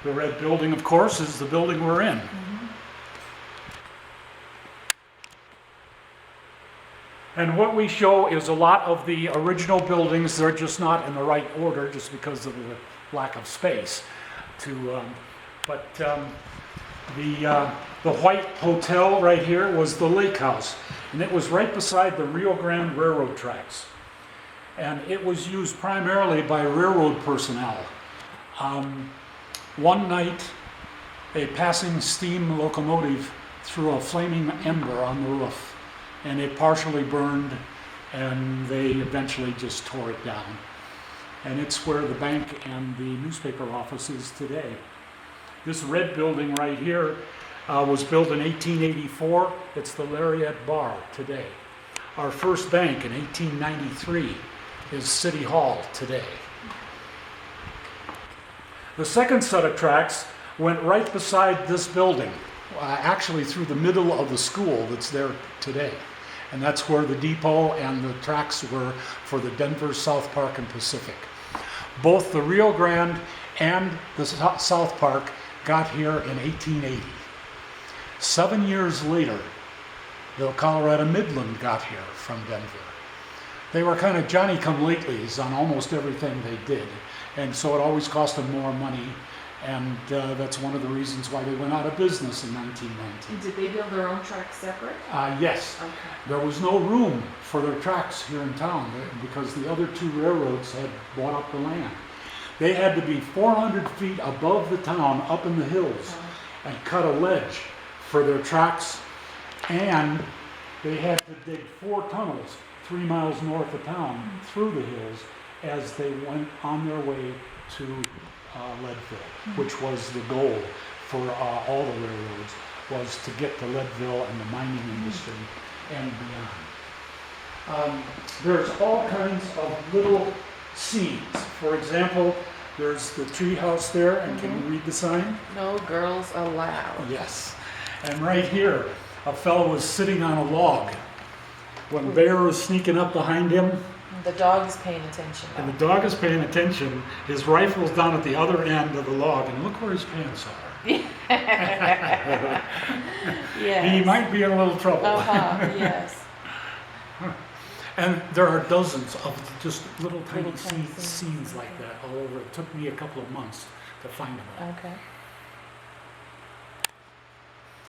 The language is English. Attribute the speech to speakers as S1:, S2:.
S1: The red building, of course, is the building we're in. And what we show is a lot of the original buildings. They're just not in the right order just because of the lack of space. The White Hotel right here was the lake house, and it was right beside the Rio Grande Railroad tracks. And it was used primarily by railroad personnel. One night, a passing steam locomotive threw a flaming ember on the roof, and it partially burned, and they eventually just tore it down. And it's where the bank and the newspaper office is today. This red building right here was built in 1884. It's the Lariat Bar today. Our first bank in 1893 is City Hall today. The second set of tracks went right beside this building, actually through the middle of the school that's there today. And that's where the depot and the tracks were for the Denver, South Park, and Pacific. Both the Rio Grande and the South Park got here in 1880. 7 years later, the Colorado Midland got here from Denver. They were kind of Johnny-come-latelys on almost everything they did, and so it always cost them more money, and that's one of the reasons why they went out of business in 1919.
S2: Did they build their own tracks separate?
S1: Yes.
S2: Okay.
S1: There was no room for their tracks here in town because the other two railroads had bought up the land. They had to be 400 feet above the town, up in the hills, and cut a ledge for their tracks, and they had to dig 4 tunnels 3 miles north of town through the hills as they went on their way to Leadville, which was the goal for all the railroads, was to get to Leadville and the mining industry and beyond. There's all kinds of little scenes. For example, there's the tree house there, and can you read the sign?
S2: No girls allowed.
S1: Yes. And right here, a fellow was sitting on a log when bear was sneaking up behind him.
S2: The dog is paying attention
S1: And
S2: now.
S1: the dog is paying attention. His rifle's down at the other end of the log, and look where his pants are.
S2: Yes.
S1: He might be in a little trouble.
S2: Yes.
S1: And there are dozens of just little tiny
S2: Little tiny
S1: scenes
S2: scenes.
S1: like that all over. It took me a couple of months to find them all.
S2: Okay.